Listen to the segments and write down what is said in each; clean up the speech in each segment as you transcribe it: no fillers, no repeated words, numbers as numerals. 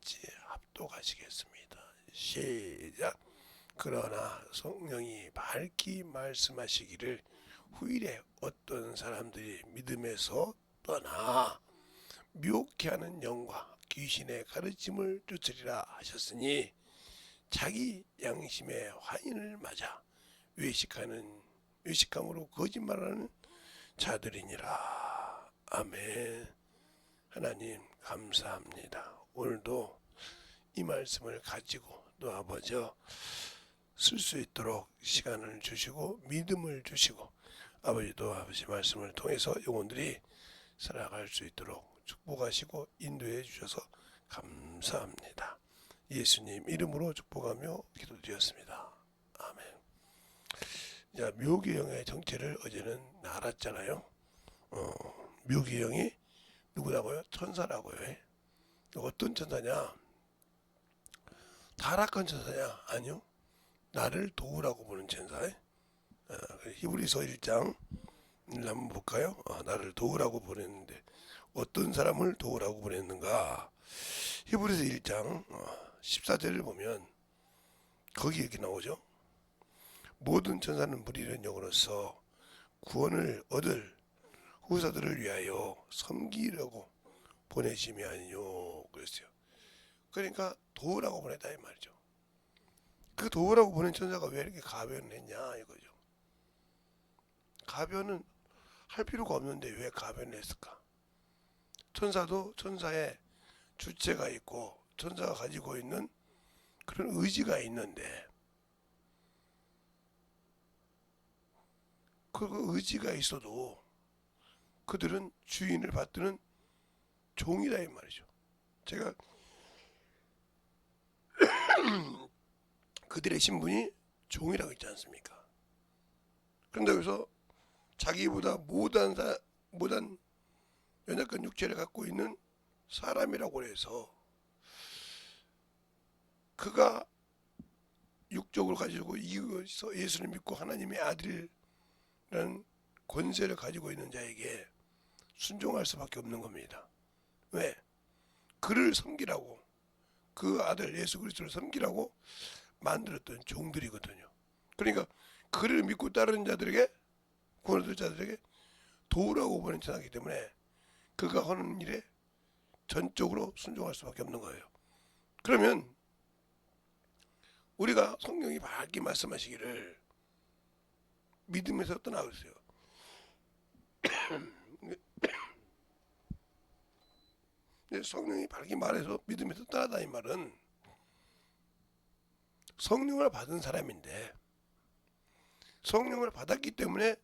같이 합독하시겠습니다. 시작. 그러나 성령이 밝히 말씀하시기를 후일에 어떤 사람들이 믿음에서 떠나 미혹해하는 영과 귀신의 가르침을 쫓으리라 하셨으니 자기 양심의 화인을 맞아 외식함으로 거짓말하는 자들이니라. 아멘. 하나님 감사합니다. 오늘도 이 말씀을 가지고 또 아버지 쓸 수 있도록 시간을 주시고 믿음을 주시고 아버지도 아버지 말씀을 통해서 영혼들이 살아갈 수 있도록 축복하시고 인도해 주셔서 감사합니다. 예수님 이름으로 축복하며 기도드렸습니다. 아멘. 자, 묘기 영의 정체를 어제는 알았잖아요. 묘기 영이 누구라고요? 천사라고요. 어떤 천사냐? 타락한 천사냐? 아니요. 나를 도우라고 보는 천사. 히브리서 1장 한번 볼까요? 나를 도우라고 보냈는데 어떤 사람을 도우라고 보냈는가? 히브리서 1장 14절을 보면 거기 이렇게 나오죠. 모든 천사는 무리를 영으로서 구원을 얻을 후사들을 위하여 섬기려고 보내심이 아니요 그랬어요. 그러니까 도우라고 보냈다 이 말이죠. 그 도우라고 보낸 천사가 왜 이렇게 가변을 했냐 이거죠. 가변은 할 필요가 없는데 왜 가변을 했을까? 천사도 천사의 주체가 있고 천사가 가지고 있는 그런 의지가 있는데 그 의지가 있어도 그들은 주인을 받드는 종이다 이 말이죠. 제가 그들의 신분이 종이라고 했지 않습니까? 그런데 여기서 자기보다 못한 연약한 육체를 갖고 있는 사람이라고 해서 그가 육적으로 가지고 이어서 예수를 믿고 하나님의 아들이라는 권세를 가지고 있는 자에게 순종할 수밖에 없는 겁니다. 왜? 그를 섬기라고 그 아들 예수 그리스도를 섬기라고 만들었던 종들이거든요. 그러니까 그를 믿고 따르는 자들에게 구원 얻을 자들에게 도우라고 보낸 천사이기 때문에 그가 하는 일에 전적으로 순종할 수밖에 없는 거예요. 그러면 우리가 성령이 밝게 말씀하시기를 믿음에서 떠나고 있어요. 성령이 밝게 말해서 믿음에서 떠나다 이 말은 성령을 받은 사람인데 성령을 받았기 때문에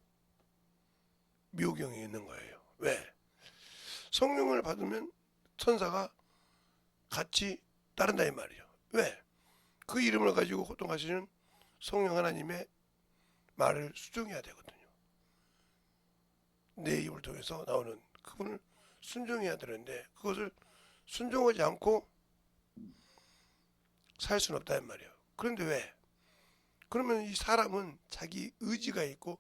묘경이 있는 거예요. 왜? 성령을 받으면 천사가 같이 따른다 이 말이죠. 왜? 그 이름을 가지고 호통하시는 성령 하나님의 말을 수종해야 되거든요. 내 입을 통해서 나오는 그분을 순종해야 되는데 그것을 순종하지 않고 살 수는 없다 이 말이에요. 그런데 왜? 그러면 이 사람은 자기 의지가 있고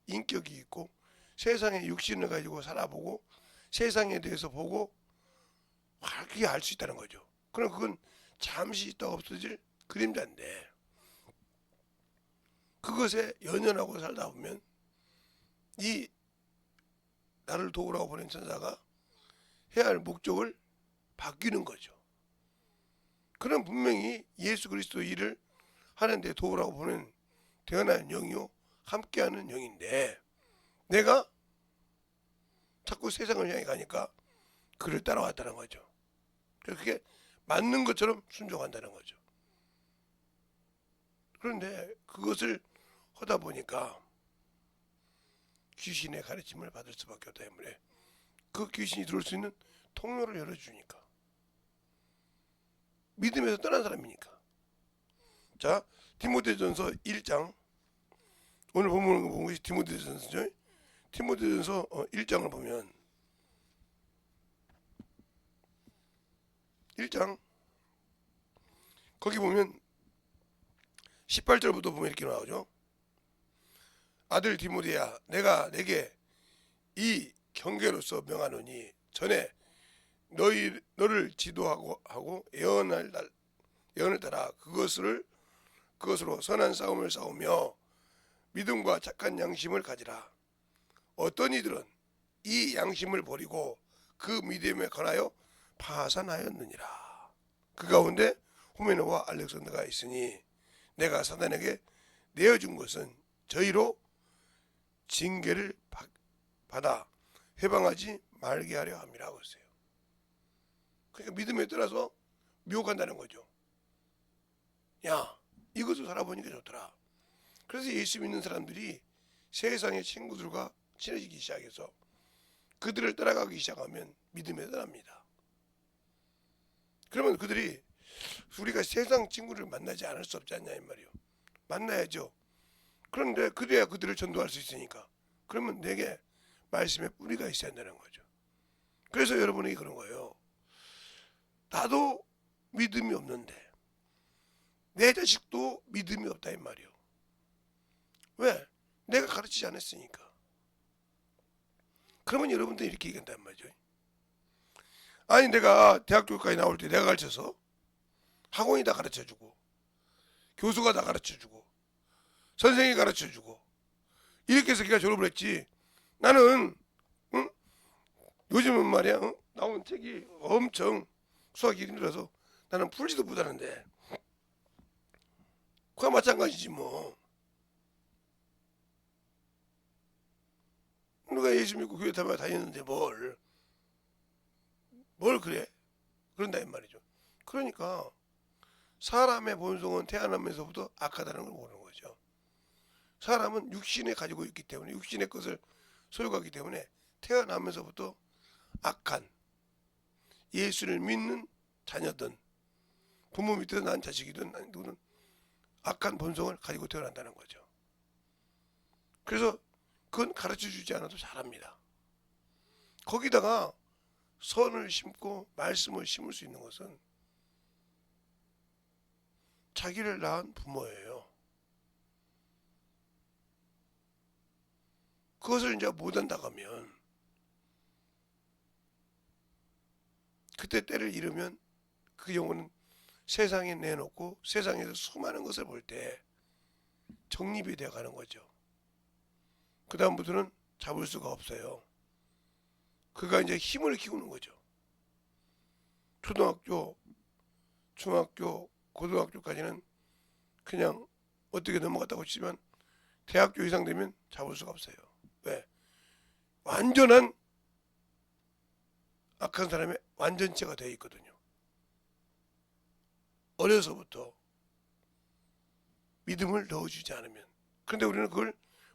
인격이 있고 세상의 육신을 가지고 살아보고 세상에 대해서 보고 밝게 알 수 있다는 거죠. 그럼 그건 잠시 있다가 없어질 그림자인데 그것에 연연하고 살다 보면 이 나를 도우라고 보낸 천사가 해야 할 목적을 바뀌는 거죠. 그럼 분명히 예수 그리스도 일을 하는데 도우라고 보낸 태어난 영이요 함께하는 영인데 내가 자꾸 세상을 향해 가니까 그를 따라왔다는 거죠. 그게 맞는 것처럼 순종한다는 거죠. 그런데 그것을 하다 보니까 귀신의 가르침을 받을 수밖에 없다 때문에 그 귀신이 들어올 수 있는 통로를 열어주니까 믿음에서 떠난 사람이니까. 자, 디모데전서 1장 오늘 본문을 보는 것이 디모데전서죠. 디모데전서 1장을 보면 1장 거기 보면 18절부터 보면 이렇게 나오죠. 아들 디모데야 내가 내게 이 경계로서 명하노니 전에 너를 지도하고 예언을 따라 그것으로 선한 싸움을 싸우며 믿음과 착한 양심을 가지라. 어떤 이들은 이 양심을 버리고 그 믿음에 관하여 파산하였느니라. 그 가운데 후메네와 알렉산더가 있으니 내가 사단에게 내어준 것은 저희로 징계를 받아 해방하지 말게 하려 함이라고 했어요. 그러니까 믿음에 따라서 미혹한다는 거죠. 야, 이것도 살아보니까 좋더라. 그래서 예수 믿는 사람들이 세상의 친구들과 친해지기 시작해서 그들을 따라가기 시작하면 믿음에 따릅니다. 그러면 그들이 우리가 세상 친구를 만나지 않을 수 없지 않냐 이 말이요. 만나야죠. 그런데 그래야 그들을 전도할 수 있으니까. 그러면 내게 말씀의 뿌리가 있어야 한다는 거죠. 그래서 여러분에게 그런 거예요. 나도 믿음이 없는데 내 자식도 믿음이 없다 이 말이요. 왜? 내가 가르치지 않았으니까. 그러면 여러분들이 이렇게 얘기한단 말이죠. 아니 내가 대학교까지 나올 때 내가 가르쳐서 학원이 다 가르쳐주고 교수가 다 가르쳐주고 선생님이 가르쳐주고 이렇게 해서 걔가 졸업을 했지. 나는 요즘은 말이야 나온 책이 엄청 수학이 힘들어서 나는 풀지도 못하는데 그와 마찬가지지 뭐. 누가 예수 믿고 교회 다녔는데 뭘 그래? 그런다 이 말이죠. 그러니까 사람의 본성은 태어나면서부터 악하다는 걸 모르는 거죠. 사람은 육신에 가지고 있기 때문에 육신의 것을 소유하기 때문에 태어나면서부터 악한 예수를 믿는 자녀든 부모 밑에서 난 자식이든 누구든 악한 본성을 가지고 태어난다는 거죠. 그래서 그건 가르쳐주지 않아도 잘합니다. 거기다가 선을 심고 말씀을 심을 수 있는 것은 자기를 낳은 부모예요. 그것을 이제 못한다고 하면 그때 때를 잃으면 그 영혼은 세상에 내놓고 세상에서 수많은 것을 볼 때 정립이 되어 가는 거죠. 그 다음부터는 잡을 수가 없어요. 그가 이제 힘을 키우는 거죠. 초등학교, 중학교, 고등학교까지는 그냥 어떻게 넘어갔다고 치지만 대학교 이상 되면 잡을 수가 없어요. 왜? 완전한 악한 사람의 완전체가 되어 있거든요. 어려서부터 믿음을 넣어주지 않으면. 그런데 우리는 그걸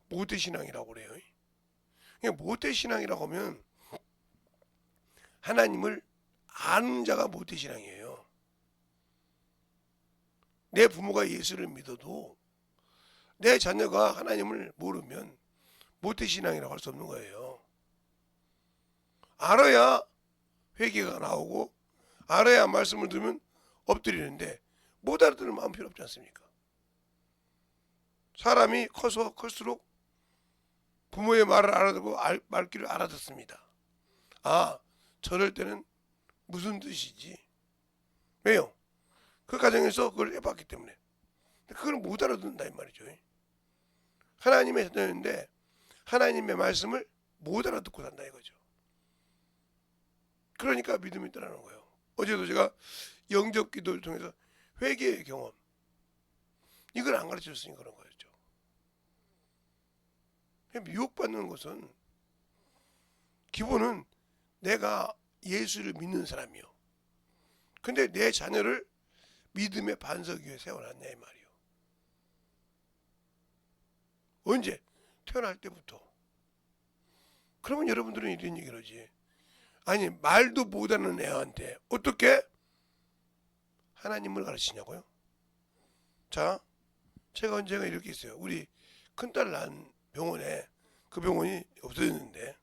모태신앙이라고 그래요. 그러니까 모태신앙이라고 하면 하나님을 아는 자가 모태신앙이에요. 내 부모가 예수를 믿어도 내 자녀가 하나님을 모르면 모태신앙이라고 할 수 없는 거예요. 알아야 회개가 나오고 알아야 말씀을 들으면 엎드리는데 못 알아들으면 마음 필요 없지 않습니까? 사람이 커서 클수록 부모의 말을 알아듣고 말귀를 알아듣습니다. 아, 저럴 때는 무슨 뜻이지? 왜요? 그 가정에서 그걸 해봤기 때문에. 그걸 못 알아듣는다 이 말이죠. 하나님의 자녀인데 하나님의 말씀을 못 알아듣고 산다 이거죠. 그러니까 믿음이 떠나는 거예요. 어제도 제가 영접 기도를 통해서 회개의 경험 이걸 안 가르쳐줬으니 그런 거였죠. 미혹받는 것은 기본은 내가 예수를 믿는 사람이요. 근데 내 자녀를 믿음의 반석 위에 세워놨냐 이 말이요. 언제? 태어날 때부터. 그러면 여러분들은 이런 얘기를 하지. 아니 말도 못하는 애한테 어떻게 하나님을 가르치냐고요? 자, 제가 언젠가 이렇게 있어요. 우리 큰딸 난 병원에 그 병원이 없어졌는데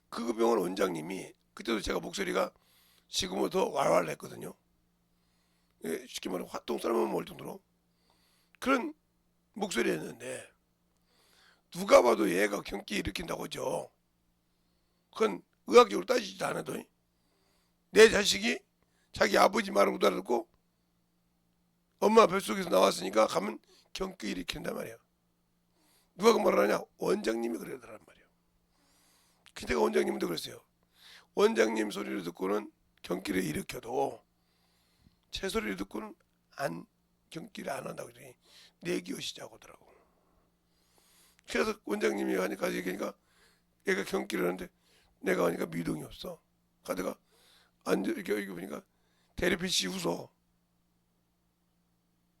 그 병원 원장님이 그때도 제가 목소리가 지금보다 더 왈왈했거든요. 쉽게 말하면 화똥 썰면 먹을 정도로 그런 목소리였는데 누가 봐도 얘가 경기 일으킨다고 하죠. 그건 의학적으로 따지지도 않아도 내 자식이 자기 아버지 말을 못 알아듣고 엄마 뱃속에서 나왔으니까 가면 경기 일으킨단 말이야. 누가 그 말을 하냐? 원장님이 그러더란 말이야. 그때가 원장님도 그랬어요. 원장님 소리를 듣고는 경기를 일으켜도 제 소리를 듣고는 안 경기를 안 한다고 그러니 내기엇이자고 하더라고. 그래서 원장님이 하니까 얘기하니까 얘가 경기를 하는데 내가 하니까 미동이 없어. 가다가 앉아 이렇게 여기 보니까 대리빛이 웃어.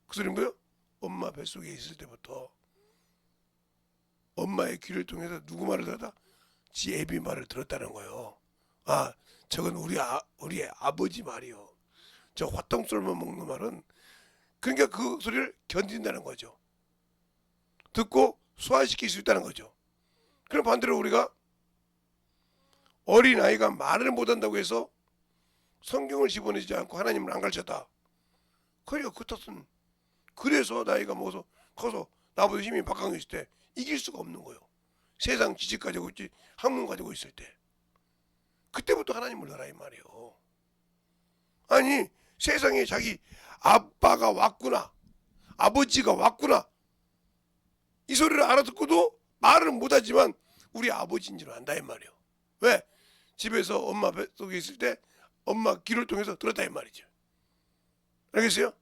그 소리는 뭐야? 엄마 뱃속에 있을 때부터 엄마의 귀를 통해서 누구 말을 들었다? 지 애비 말을 들었다는 거예요. 아, 저건 우리 아버지 말이요. 저 화똥썰만 먹는 말은 그러니까 그 소리를 견딘다는 거죠. 듣고 소화시킬 수 있다는 거죠. 그럼 반대로 우리가 어린 아이가 말을 못한다고 해서 성경을 집어내지 않고 하나님을 안 가르쳤다. 그래요. 그 탓은 그래서 나이가 먹어서 커서 나보다 힘이 박강해 있을 때 이길 수가 없는 거예요. 세상 지식 가지고 있지 학문 가지고 있을 때 그때부터 하나님을 알아 이 말이에요. 아니 세상에 자기 아빠가 왔구나 아버지가 왔구나 이 소리를 알아듣고도 말을 못하지만 우리 아버지인 줄 안다 이 말이에요. 왜? 집에서 엄마 뱃속에 있을 때 엄마 귀를 통해서 들었다 이 말이죠. 알겠어요?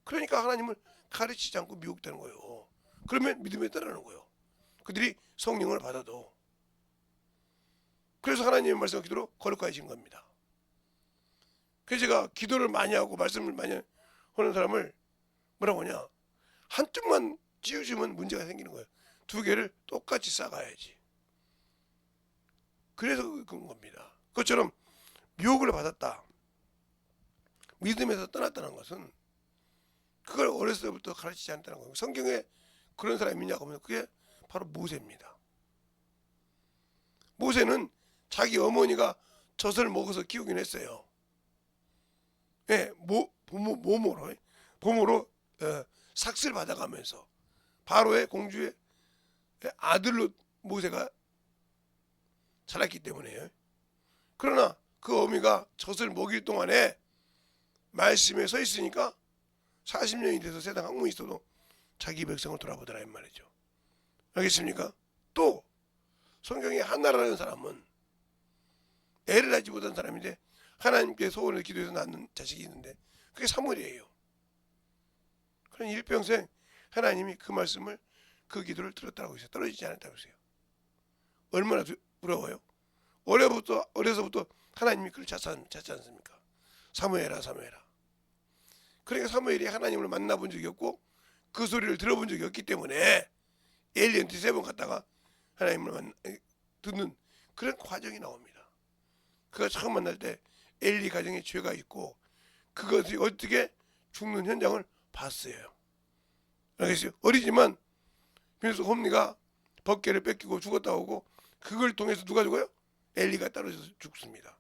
그러니까 하나님을 가르치지 않고 미혹되는 거예요. 그러면 믿음에 따르는 거예요. 그들이 성령을 받아도. 그래서 하나님의 말씀과 기도로 거룩해진 겁니다. 그래서 제가 기도를 많이 하고 말씀을 많이 하는 사람을 뭐라고 하냐, 한쪽만 찌우시면 문제가 생기는 거예요. 두 개를 똑같이 싸가야지. 그래서 그런 겁니다. 그것처럼 미혹을 받았다, 믿음에서 떠났다는 것은 그걸 어렸을 때부터 가르치지 않았다는 거예요. 성경에 그런 사람이 있냐고 하면 그게 바로 모세입니다. 모세는 자기 어머니가 젖을 먹어서 키우긴 했어요. 예, 몸으로 삭슬 받아가면서 바로의 공주의 아들로 모세가 자랐기 때문에요. 그러나 그 어미가 젖을 먹일 동안에 말씀에 서 있으니까 40년이 돼서 세상 학문이 있어도 자기 백성을 돌아보더라 이 말이죠. 알겠습니까? 또 성경에 한나라라는 사람은 애를 낳지 못한 사람인데 하나님께 소원을 기도해서 낳는 자식이 있는데 그게 사무엘이에요. 그런 일평생 하나님이 그 말씀을 그 기도를 들었다고 해서 떨어지지 않았다고 했어요. 얼마나 부러워요. 어려서부터 하나님이 그를 찾지 않습니까? 사무엘아. 그러니까 사무엘이 하나님을 만나본 적이 없고 그 소리를 들어본 적이 없기 때문에 엘리한테 3번 갔다가 하나님을 듣는 그런 과정이 나옵니다. 그가 처음 만날 때 엘리 가정에 죄가 있고 그것이 어떻게 죽는 현장을 봤어요. 알겠어요? 어리지만 그래서 홈리가 법궤를 뺏기고 죽었다고 하고 그걸 통해서 누가 죽어요? 엘리가 떨어져서 죽습니다.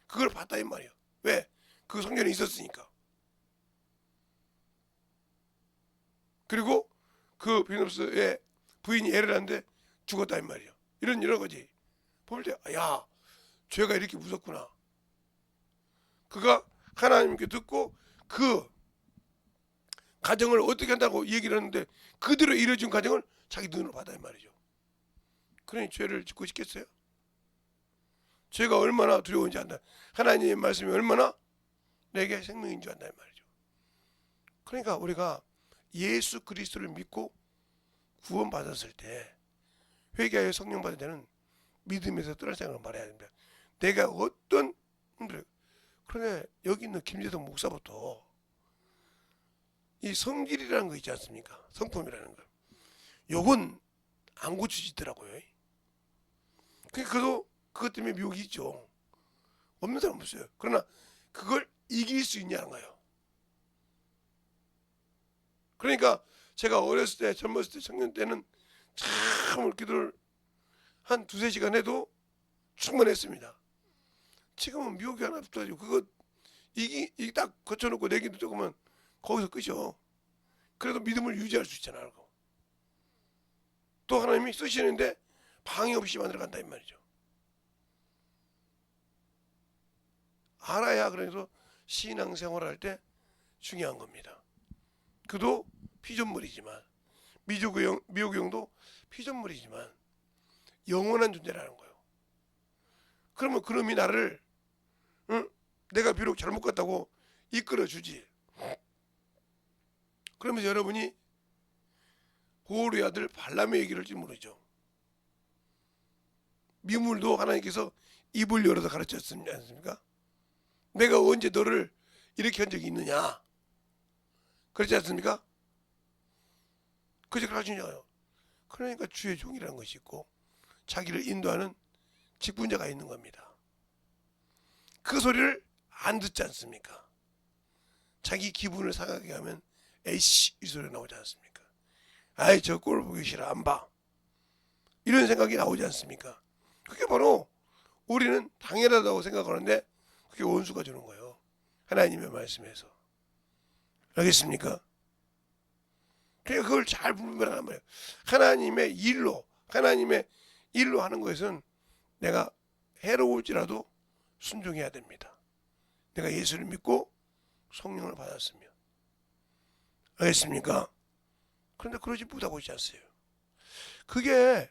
그걸 봤다 이 말이에요. 왜? 그 성전에 있었으니까. 그리고 그 비누스의 부인이 애를 낳는데 죽었다 이 말이에요. 이런 여러 가지 볼 때 야, 죄가 이렇게 무섭구나. 그가 하나님께 듣고 그 가정을 어떻게 한다고 얘기를 하는데 그대로 이루어진 가정을 자기 눈으로 받아 이 말이죠. 그러니 죄를 짓고 싶겠어요? 죄가 얼마나 두려운지 안다. 하나님의 말씀이 얼마나 내게 생명인 줄 안다 이 말이죠. 그러니까 우리가 예수 그리스도를 믿고 구원받았을 때 회개하여 성령 받을 때는 믿음에서 떠날 생각을 말해야 됩니다. 내가 어떤 그런데 여기 있는 김재동 목사부터 이 성질이라는 거 있지 않습니까? 성품이라는 거. 요건 안 고쳐지더라고요. 그래도 그것 때문에 미혹이 있죠. 없는 사람 없어요. 그러나 그걸 이길 수 있냐는 거예요. 그러니까 제가 어렸을 때, 젊었을 때, 청년 때는 참 기도를 한 2-3시간 해도 충분했습니다. 지금은 미혹이 하나 붙어가지고 그거 이게 딱 거쳐놓고 내기도 조금은 거기서 끝이요. 그래도 믿음을 유지할 수 있잖아요. 또 하나님이 쓰시는데 방해 없이 만들어간다 이 말이죠. 알아야 그래서 신앙생활할 때 중요한 겁니다. 그도 피조물이지만 미호교 형도 피조물이지만 영원한 존재라는 거예요. 그러면 그놈이 나를 응? 내가 비록 잘못 갔다고 이끌어주지. 그러면서 여러분이 보울의 아들 발람의 얘기를 할지 모르죠. 미물도 하나님께서 입을 열어서 가르쳤지 않습니까? 내가 언제 너를 이렇게 한 적이 있느냐? 그렇지 않습니까? 그저 가르치냐요. 그러니까 주의 종이라는 것이 있고 자기를 인도하는 직분자가 있는 겁니다. 그 소리를 안 듣지 않습니까? 자기 기분을 상하게 하면 에이씨 이 소리 나오지 않습니까? 아이 저 꼴 보기 싫어 안 봐. 이런 생각이 나오지 않습니까? 그게 바로 우리는 당연하다고 생각하는데 그게 원수가 주는 거예요. 하나님의 말씀에서. 알겠습니까? 그러니까 그걸 잘 분별하란 말이에요. 하나님의 일로 하는 것은 내가 해로울지라도 순종해야 됩니다. 내가 예수를 믿고 성령을 받았으면. 알겠습니까? 그런데 그러지 못하고 있지 않어요. 그게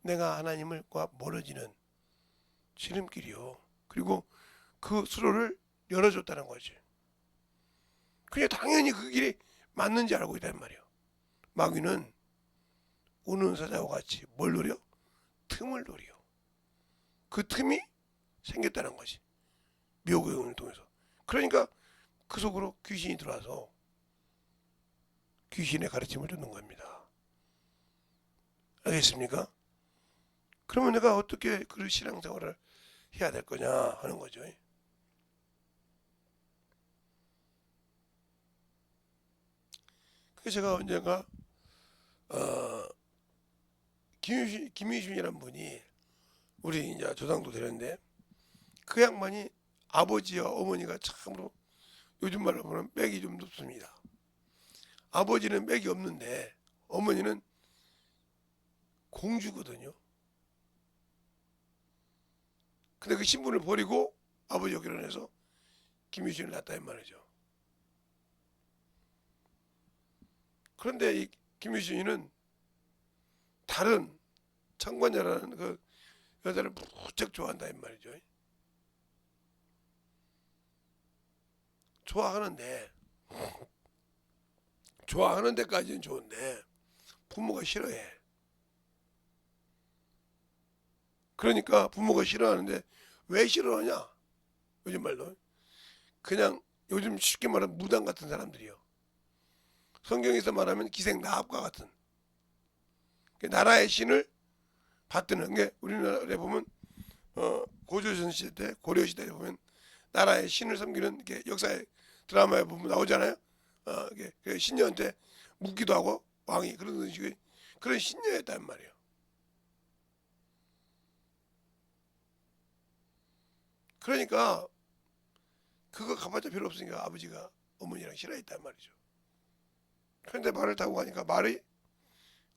내가 하나님과 멀어지는 지름길이요. 그리고 그 수로를 열어줬다는 거지. 그냥 당연히 그 길이 맞는지 알고 있단 말이에요. 마귀는 우는 사자와 같이 뭘 노려? 틈을 노려. 그 틈이 생겼다는 것이 미호교훈을 통해서. 그러니까 그 속으로 귀신이 들어와서 귀신의 가르침을 듣는 겁니다. 알겠습니까? 그러면 내가 어떻게 그 신앙생활을 해야 될 거냐 하는 거죠. 그래서 제가 언젠가 김유신이라는 분이 우리 이제 조상도 되는데 그 양반이 아버지와 어머니가 참으로 요즘 말로 보면 맥이 좀 높습니다. 아버지는 맥이 없는데 어머니는 공주거든요. 근데 그 신분을 버리고 아버지와 결혼해서 김유신을 낳았다 이 말이죠. 그런데 이 김유신이는 다른 청관녀라는 그 여자를 무척 좋아한다 이 말이죠. 좋아하는 데까지는 좋은데 부모가 싫어해. 그러니까 부모가 싫어하는데 왜 싫어하냐? 요즘 말로 그냥 요즘 쉽게 말하면 무당 같은 사람들이요. 성경에서 말하면 기생나합과 같은 나라의 신을 받드는 게 우리나라에 보면 고조선 시대 때 고려 시대에 보면 나라의 신을 섬기는 게 역사의 드라마에 보면 나오잖아요. 신녀한테 묻기도 하고 왕이 그런 식의 그런 신녀였단 말이에요. 그러니까 그거 가봤자 필요 없으니까 아버지가 어머니랑 싫어했단 말이죠. 그런데 말을 타고 가니까 말이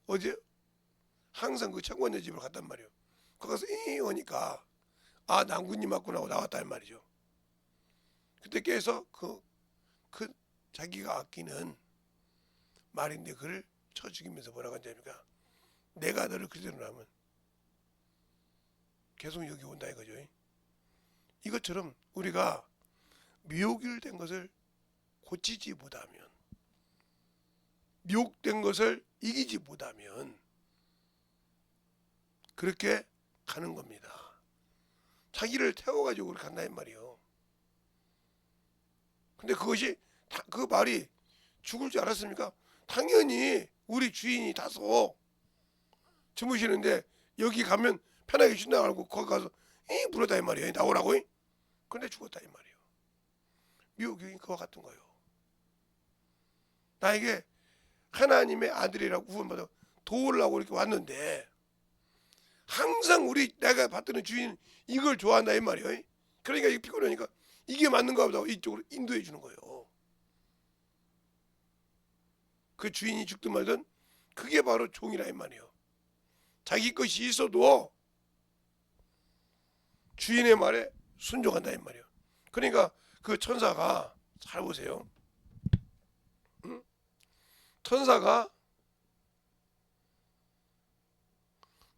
어제 항상 그 청관녀 집을 갔단 말이에요. 거기 가서 잉 오니까 아 남군님 맞구나 하고 나왔단 말이죠. 그때 깨서 그 자기가 아끼는 말인데 그를 쳐 죽이면서 뭐라고 한다니까 내가 너를 그대로 놔면 계속 여기 온다 이거죠. 이것처럼 우리가 미혹된 것을 고치지 못하면 미혹된 것을 이기지 못하면 그렇게 가는 겁니다. 자기를 태워가지고 그렇게 간다는 말이에요. 근데 그것이 그 말이 죽을 줄 알았습니까? 당연히 우리 주인이 타서 주무시는데 여기 가면 편하게 쉰다고 알고 거기 가서 불었다 이 말이에요. 나오라고. 근데 죽었다 이 말이에요. 미혹이 그와 같은 거예요. 나에게 하나님의 아들이라고 구원받아 도우려고 이렇게 왔는데 항상 내가 받드는 주인 이걸 좋아한다 이 말이에요. 그러니까 이게 피곤하니까 이게 맞는가 보다 이쪽으로 인도해 주는 거예요. 그 주인이 죽든 말든 그게 바로 종이라 이 말이에요. 자기 것이 있어도 주인의 말에 순종한다 이 말이에요. 그러니까 그 천사가 잘 보세요. 천사가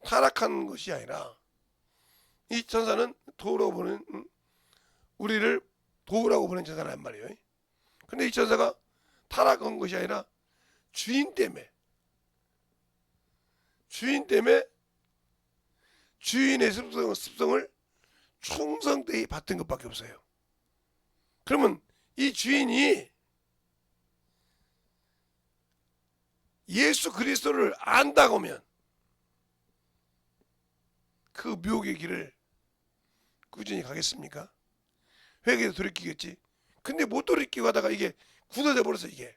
타락한 것이 아니라 이 천사는 도우라고 보는 우리를 도우라고 보는 천사란 말이에요. 근데 이 천사가 타락한 것이 아니라 주인 때문에 주인의 습성을 충성되이 받은 것밖에 없어요. 그러면 이 주인이 예수 그리스도를 안다고 하면 그 미혹의 길을 꾸준히 가겠습니까? 회개에서 돌이키겠지. 근데 못 돌이키고 하다가 이게 굳어져 버렸어 이게.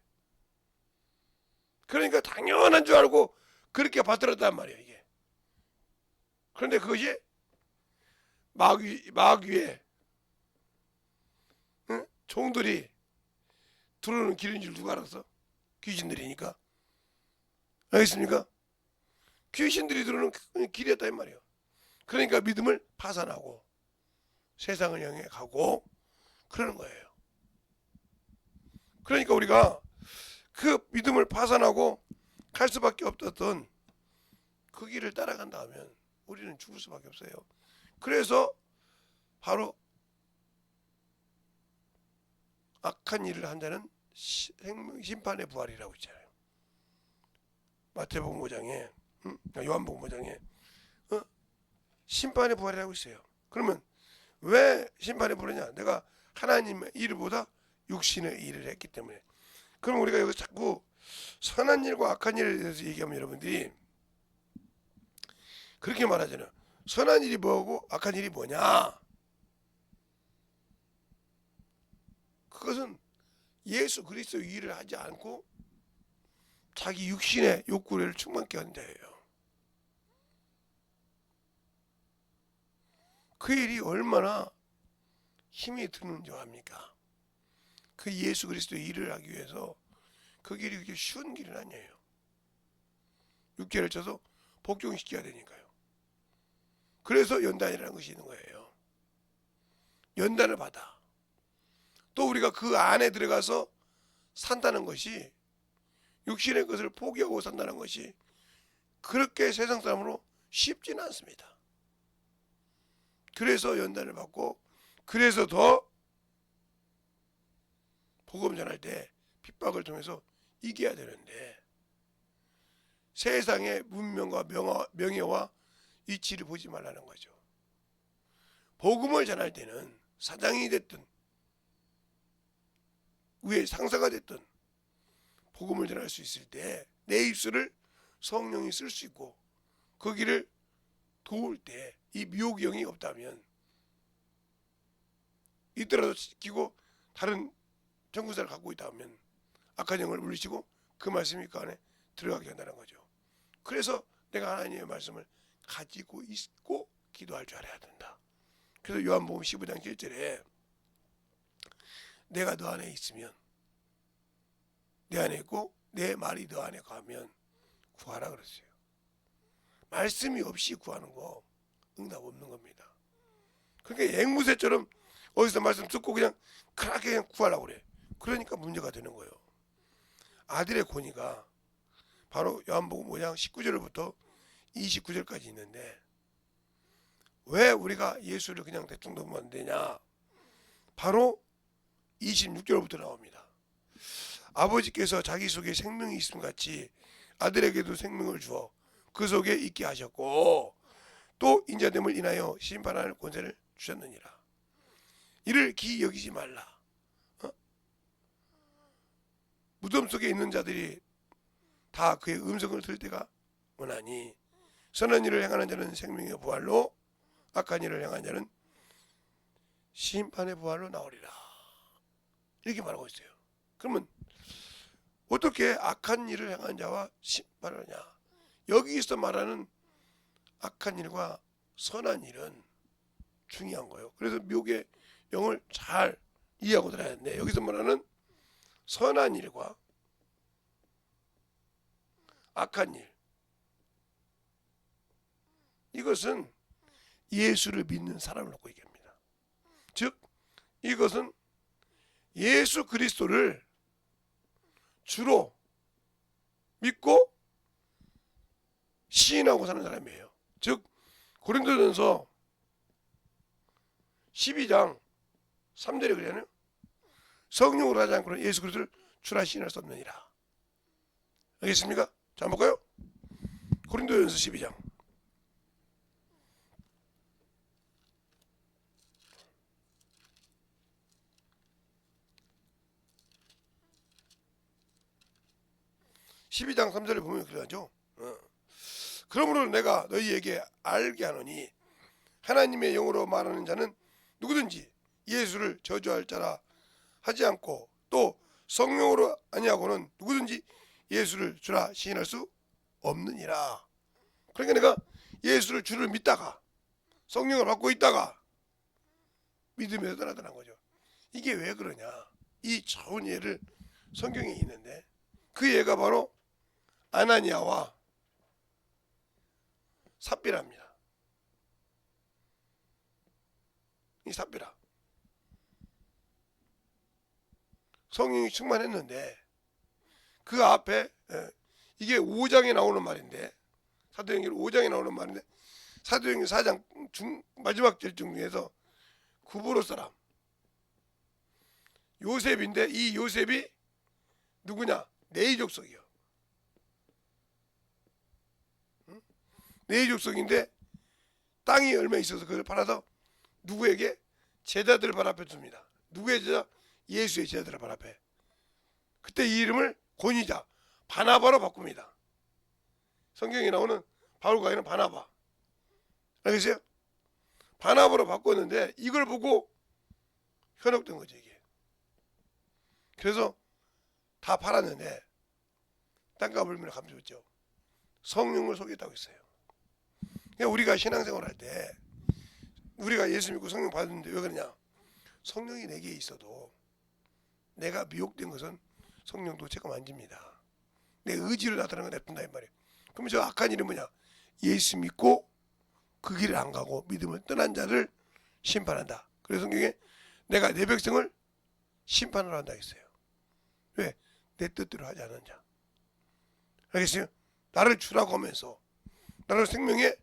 그러니까 당연한 줄 알고 그렇게 받들었단 말이에요 이게. 그런데 그것이 마귀의 종들이 들어오는 길인 줄 누가 알았어? 귀신들이니까. 알겠습니까? 귀신들이 들어오는 길이었다 이 말이에요. 그러니까 믿음을 파산하고 세상을 향해 가고 그러는 거예요. 그러니까 우리가 그 믿음을 파산하고 갈 수밖에 없었던 그 길을 따라간다 하면 우리는 죽을 수밖에 없어요. 그래서 바로 악한 일을 한 자는 심판의 부활이라고 있잖아요. 마태복음 5장에 요한복음 5장에 심판의 부활이라고 있어요. 그러면 왜 심판의 부활이냐? 내가 하나님의 일보다 육신의 일을 했기 때문에. 그럼 우리가 여기서 자꾸 선한 일과 악한 일에 대해서 얘기하면 여러분들이 그렇게 말하잖아요. 선한 일이 뭐고 악한 일이 뭐냐? 그것은 예수 그리스도의 일을 하지 않고 자기 육신의 욕구를 충만케 하는 자예요. 그 일이 얼마나 힘이 드는 줄 압니까? 그 예수 그리스도의 일을 하기 위해서 그 길이 그렇게 쉬운 길은 아니에요. 육계를 쳐서 복종시켜야 되니까요. 그래서 연단이라는 것이 있는 거예요. 연단을 받아. 또 우리가 그 안에 들어가서 산다는 것이 육신의 것을 포기하고 산다는 것이 그렇게 세상 사람으로 쉽지는 않습니다. 그래서 연단을 받고 그래서 더 복음 전할 때 핍박을 통해서 이겨야 되는데 세상의 문명과 명예와 이치를 보지 말라는 거죠. 복음을 전할 때는 사장이 됐든 위에 상사가 됐든 복음을 전할 수 있을 때 내 입술을 성령이 쓸 수 있고 거기를 도울 때 이 미혹의 영이 없다면 이더라도 지키고 다른 정구사를 갖고 있다 하면 악한 영을 물리치고 그 말씀이 그 안에 들어가게 한다는 거죠. 그래서 내가 하나님의 말씀을 가지고 있고 기도할 줄 알아야 된다. 그래서 요한복음 15장 7절에 내가 너 안에 있으면 내 안에 있고 내 말이 너 안에 가면 구하라 그랬어요. 말씀이 없이 구하는 거 응답 없는 겁니다. 그러니까 앵무새처럼 어디서 말씀 듣고 그냥 그렇게 그냥 구하려고 그래. 그러니까 문제가 되는 거예요. 아들의 권위가 바로 요한복음 5장 19절부터 29절까지 있는데 왜 우리가 예수를 그냥 대충 넘으면 안 되냐? 바로 26절부터 나옵니다. 아버지께서 자기 속에 생명이 있음 같이 아들에게도 생명을 주어 그 속에 있게 하셨고 또 인자됨을 인하여 심판할 권세를 주셨느니라. 이를 기이 여기지 말라. 무덤 속에 있는 자들이 다 그의 음성을 들을 때가 오나니 선한 일을 행하는 자는 생명의 부활로 악한 일을 행하는 자는 심판의 부활로 나오리라. 이렇게 말하고 있어요. 그러면 어떻게 악한 일을 행한 자와 심판을 하냐? 여기서 말하는 악한 일과 선한 일은 중요한 거예요. 그래서 미혹의 영을 잘 이해하고 들어야 하는데 여기서 말하는 선한 일과 악한 일 이것은 예수를 믿는 사람을 놓고 얘기합니다. 즉 이것은 예수 그리스도를 주로 믿고 시인하고 사는 사람이에요. 즉 고린도전서 12장 3절에 그러잖아요. 성령으로 하지 않고는 예수 그리스도를 주라 시인할 수 없느니라. 알겠습니까? 자, 한번 볼까요? 고린도전서 12장 12장 3절에 보면 그러죠. 그러므로 내가 너희에게 알게 하노니 하나님의 영으로 말하는 자는 누구든지 예수를 저주할 자라 하지 않고 또 성령으로 아니하고는 누구든지 예수를 주라 시인할 수 없느니라. 그러니까 내가 예수를 주를 믿다가 성령을 받고 있다가 믿음에서 떠나더란 거죠. 이게 왜 그러냐? 이 좋은 예를 성경에 있는데 그 예가 바로 아나니아와 삽비라입니다. 이 삽비라 성령이 충만했는데 그 앞에 이게 5장에 나오는 말인데 사도행전 5장에 나오는 말인데 사도행전 4장 마지막 절 중에서 구브로 사람 요셉인데 이 요셉이 누구냐? 네이 족속이요. 네이 족속인데 땅이 얼마 있어서 그걸 팔아서 누구에게? 제자들을 발앞에 줍니다. 누구의 제자? 예수의 제자들을 발앞에. 그때 이 이름을 권위자 바나바로 바꿉니다. 성경에 나오는 바울과 이는 바나바. 알겠어요? 바나바로 바꿨는데 이걸 보고 현혹된 거죠 이게. 그래서 다 팔았는데 땅값을 물며 감줬죠. 성령을 속였다고 했어요. 그러니까 우리가 신앙생활 할 때 우리가 예수 믿고 성령 받았는데 왜 그러냐? 성령이 내게 있어도 내가 미혹된 것은 성령도 제가 만집니다. 내 의지로 나타나는 건 냅둔다 이 말이에요. 그럼 저 악한 일은 뭐냐? 예수 믿고 그 길을 안 가고 믿음을 떠난 자를 심판한다. 그래서 성경에 내가 내 백성을 심판을 한다 했어요. 왜? 내 뜻대로 하지 않은 자. 알겠어요? 나를 주라고 하면서 나를 생명의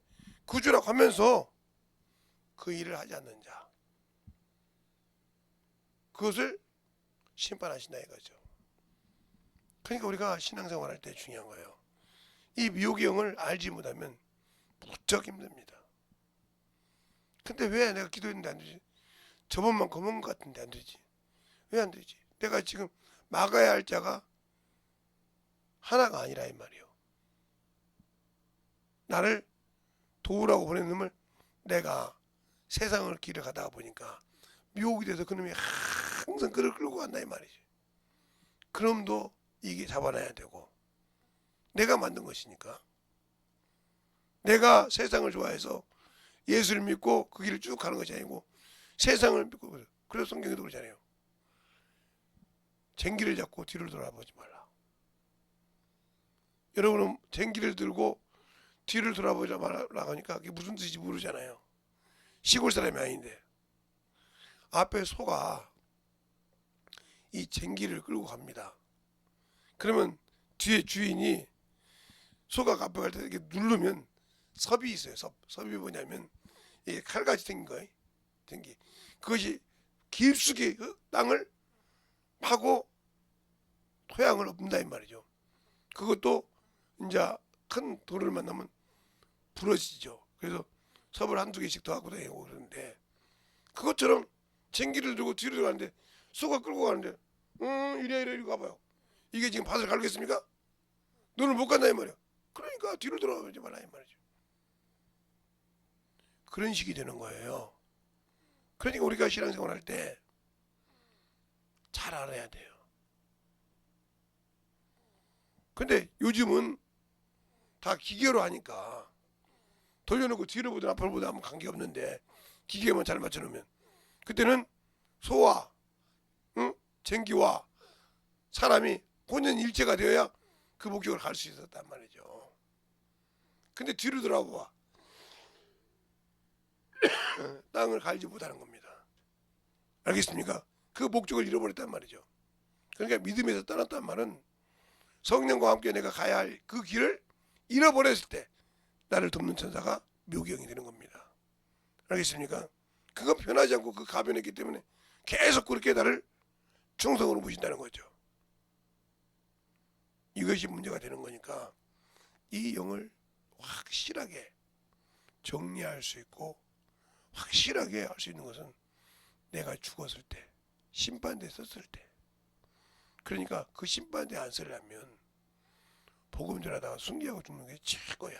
구주라고 하면서 그 일을 하지 않는 자, 그것을 심판하신다 이거죠. 그러니까 우리가 신앙생활 할 때 중요한 거예요. 이 미혹의 영을 알지 못하면 무척 힘듭니다. 근데 왜 내가 기도했는데 안 되지? 저번만 검은 것 같은데 안 되지? 왜 안 되지? 내가 지금 막아야 할 자가 하나가 아니라 이 말이에요. 나를 도우라고 보낸 놈을 내가 세상을 길을 가다가 보니까 미혹이 돼서 그놈이 항상 그를 끌고 간다 이 말이지. 그놈도 이게 잡아놔야 되고 내가 만든 것이니까 내가 세상을 좋아해서 예수를 믿고 그 길을 쭉 가는 것이 아니고 세상을 믿고. 그래서 성경에도 그러잖아요. 쟁기를 잡고 뒤를 돌아보지 말라. 여러분은 쟁기를 들고 뒤를 돌아보지 말라고 하니까 그게 무슨 뜻인지 모르잖아요. 시골 사람이 아닌데 앞에 소가 이 쟁기를 끌고 갑니다. 그러면 뒤에 주인이 소가 앞에 갈 때 이렇게 누르면 섭이 있어요. 섭이 뭐냐면 이게 칼같이 생긴 거예요. 쟁기. 그것이 깊숙이 그 땅을 파고 토양을 엎는다 이 말이죠. 그것도 이제 큰 돌을 만나면 부러지죠. 그래서 섭을 한두 개씩 더 갖고 다니고 그러는데 그것처럼 쟁기를 들고 뒤로 들어가는데 소가 끌고 가는데 이리 가봐요. 이게 지금 밭을 갈겠습니까? 너는 못 간다 이 말이야. 그러니까 뒤로 돌아가지 말라 이 말이죠. 그런 식이 되는 거예요. 그러니까 우리가 신앙생활 할 때 잘 알아야 돼요. 근데 요즘은 다 기계로 하니까 돌려놓고 뒤로 보든 앞을 보든 아무 관계없는데 기계만 잘 맞춰놓으면 그때는 소와 쟁기와 사람이 혼연일체가 되어야 그 목적을 갈 수 있었단 말이죠. 근데 뒤로 돌아봐 땅을 갈지 못하는 겁니다. 알겠습니까? 그 목적을 잃어버렸단 말이죠. 그러니까 믿음에서 떠났단 말은 성령과 함께 내가 가야 할 그 길을 잃어버렸을 때 나를 돕는 천사가 묘경이 되는 겁니다. 알겠습니까? 그건 변하지 않고 그 가변했기 때문에 계속 그렇게 나를 충성으로 모신다는 거죠. 이것이 문제가 되는 거니까 이 영을 확실하게 정리할 수 있고 확실하게 할 수 있는 것은 내가 죽었을 때, 심판대에 섰을 때. 그러니까 그 심판대에 안 서려면 복음 전하다가 순교하고 죽는 게 최고야.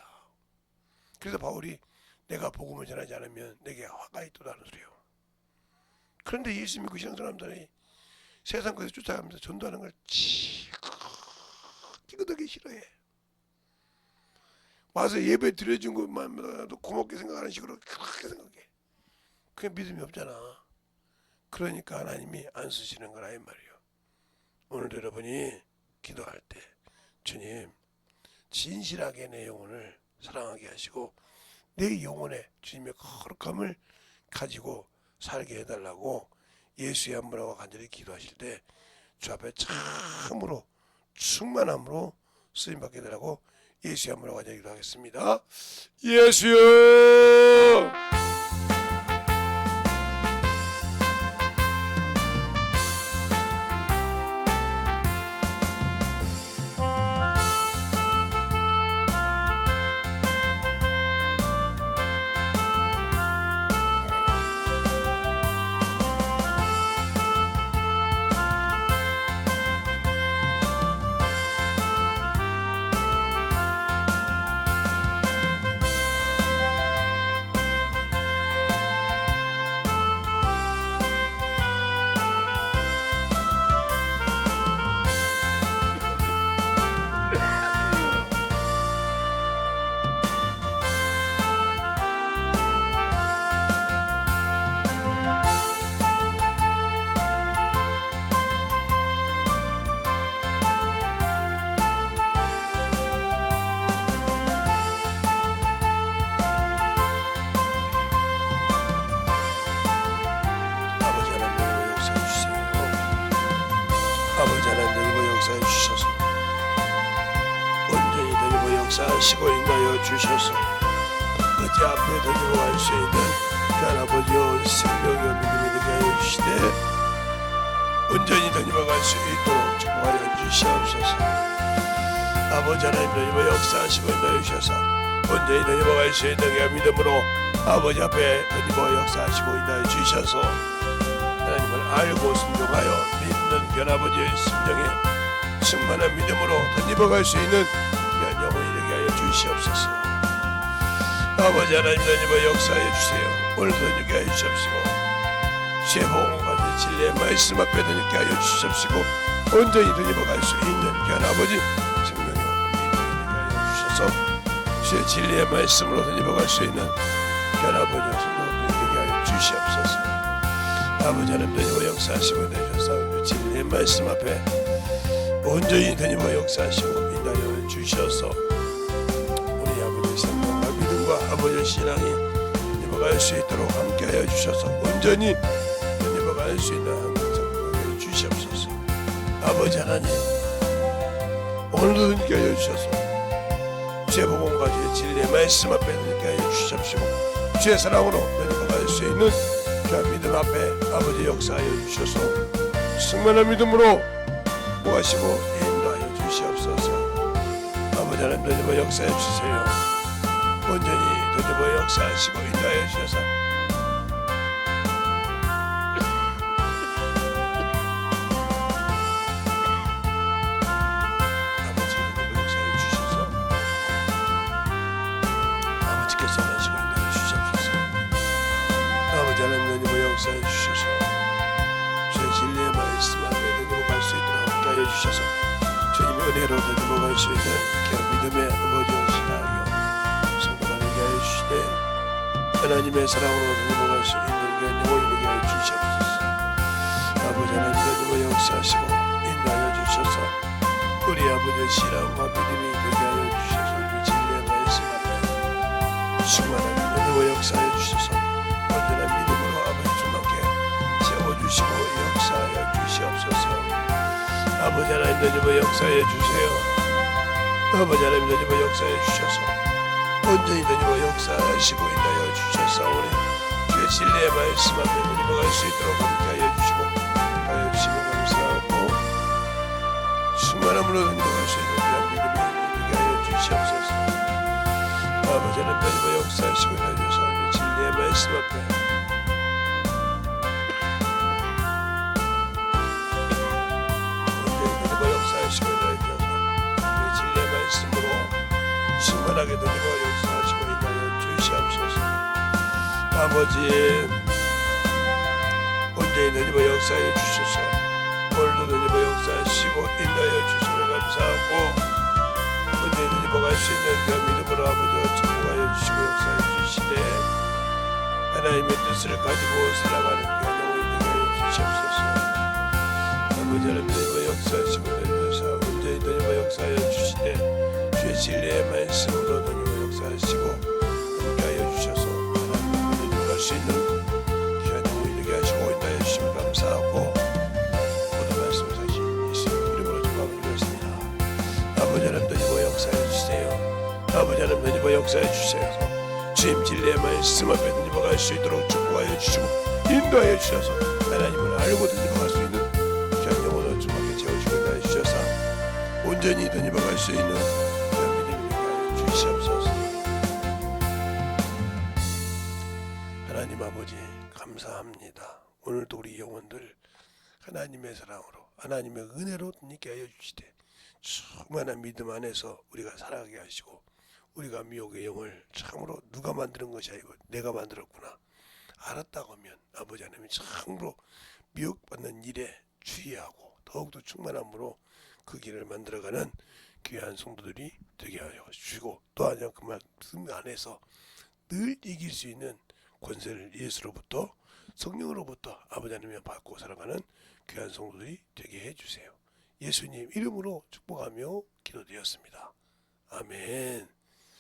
그래서 바울이 내가 복음을 전하지 않으면 내게 화가 있도다는 소리요. 그런데 예수 믿고 신앙 사람들이 세상 것에 쫓아가면서 전도하는 걸 찌그덕이 싫어해. 와서 예배 드려준 것만도 고맙게 생각하는 식으로 그렇게 생각해. 그게 믿음이 없잖아. 그러니까 하나님이 안 쓰시는 거라 이 말이에요. 오늘도 여러분이 기도할 때 주님 진실하게 내 영혼을 사랑하게 하시고 내 영혼에 주님의 거룩함을 가지고 살게 해달라고 예수의 한분하고 간절히 기도하실 때 주 앞에 참으로 충만함으로 쓰임받게 해달라고 예수의 한분하고 간절히 기도하겠습니다. 예수여 아버지 하나님 역사해 주셔서 온전히 더 역사하시고 인하여 주셔서 어제 앞에 더 들어갈 수 있는 귀한 아버지여 생명이여 믿음이 되게 하여 주시되 온전히 더 들어갈 수 있도록 축복하여 주시옵소서. 아버지 하나님 더 역사하시고 인하여 주셔서 온전히 더 들어갈 수 있는 귀한 믿음으로 아버지 앞에 더 역사하시고 인하여 주셔서 하나님을 알고 순종하여 믿는 변아버지의 심정에 충만한 믿음으로 덧입어갈 수 있는 귀한 영혼이 되게 하여 주시옵소서. 아버지 하나님 덧입어 역사해 주세요. 오늘도 덧입게 하여 주시옵시고 주의 복음과 진리의 말씀 앞에 덧입게 하여 주시옵시고 온전히 덧입어갈 수 있는 귀한 아버지 생명의 믿음이 되게 하여 주셔서 주의 진리의 말씀으로 덧입어갈 수 있는 귀한 아버지의 생명을 되게 하여 주시옵소서. 아버지 하나님 덧입어 역사하시고 내주셔서 진리의 말씀 앞에 온전히 덧입어 역사하시고 인하여 주셔서 우리 아버지의 생명과 믿음과 아버지의 신앙이 덧입어갈 수 있도록 함께하여 주셔서 온전히 덧입어갈 수 있는 하나님 주시옵소서. 아버지 하나님 오늘도 덧입게 하여 주셔서 주의 복음과 주의 진리의 말씀 앞에 덧입게 하여 주시옵시고 주의 사랑으로 덧입어갈 수 있는 믿음 앞에 아버지 역사하여 주셔서 충만한 믿음으로 모하시고 인도하여 주시옵소서. 아버지 하나님 덧입어 역사해 주세요. 온전히 덧입어 역사하시고 인도하여 주셔서 아버지 덧입어 역사해 주셔서 아버지께서 하시고 인도하여 주시옵소서. 아버지 하나님 덧입어 역사해 주셔서 주의 진리의 말씀 앞에 덧입어 갈 수 있도록 함께하여 주셔서 주님의 은혜로 덧입어 갈 수 있는 믿음의 아버지와 신하여 성도가 되게 하여 주시되 하나님의 사랑으로 덧입어 갈 수 있는 영혼이 되게 하여 주시옵소서. 아버지 하나님 덧입어 역사하시고 인도하여 주셔서 우리 아버지의 신앙과 믿음이 되게 하여 주셔서 그 진리의 말씀 앞에 충만한 덧입어 역사하여 주셔서 온전한 믿음으로 아버지 주님께 세워주시옵소서. 주시고 역사하여 주시옵소서. 아버지 하나님 너희와 역사하여 주세요. 아버지 하나님 너희와 역사하여 주셔서 온전히 너희와 역사하시고 인하여 주셨사오니 주의 진리의 말씀 앞에 너희와 갈 수 있도록 함께하여 주시고 하여 주시면 감사하고 충만함으로 너희와 갈 수 있는 귀한 믿음이 되게 하여 주시옵소서. 아버지 하나님 너희와 역사하시고 인하여 주셔서 진리의 말씀 앞에 충만하게 되고 역사하시고 인하여 주시옵소서. 아버지 온전히 너희와 역사해 주셔서 오늘도 너희와 역사하시고 인하여 주시면 감사하고 온전히 너희와 갈 수 있는 그 믿음으로 아버지와 축복하여 주시고 역사해 주시되 하나님의 뜻을 가지고 살아가는 그 영혼이 되게 하여 주시옵소서. 아버지 하나님 너희와 역사하시고 인하여 온전히 너희와 역사하여 주시되 주의 진리의 말씀으로 너희와 역사하시고 함께하여 주셔서 하나님과 너희와 갈 수 있는 귀한 영혼이 되게 하시고 인하여 주시면 감사하고 모든 말씀 사실 예수님 이름으로 축복드리겠습니다. 아버지 하나님 너희와 역사해 주세요. 아버지 하나님 너희와 역사해 주셔서 주님 진리의 말씀 앞에 너희와 갈 수 있도록 축복하여 주시고 인도하여 주셔서 하나님을 알고 너희와 갈 수 있는 귀한 영혼을 주님께 채우시고 인하여 주셔서 온전히 너희와 갈 수 있는 주시옵소서. 하나님 아버지 감사합니다. 오늘도 우리 영혼들 하나님의 사랑으로 하나님의 은혜로 있게 하여 주시되 충만한 믿음 안에서 우리가 살아가게 하시고 우리가 미혹의 영을 참으로 누가 만드는 것이 아니고 내가 만들었구나 알았다고 하면 아버지 하나님이 참으로 미혹받는 일에 주의하고 더욱더 충만함으로 그 길을 만들어가는 귀한 성도들이 되게 하여 주시고 또한 그 말씀 안에서 늘 이길 수 있는 권세를 예수로부터 성령으로부터 아버지 하나님이 받고 살아가는 귀한 성도들이 되게 해주세요. 예수님 이름으로 축복하며 기도드렸습니다. 아멘.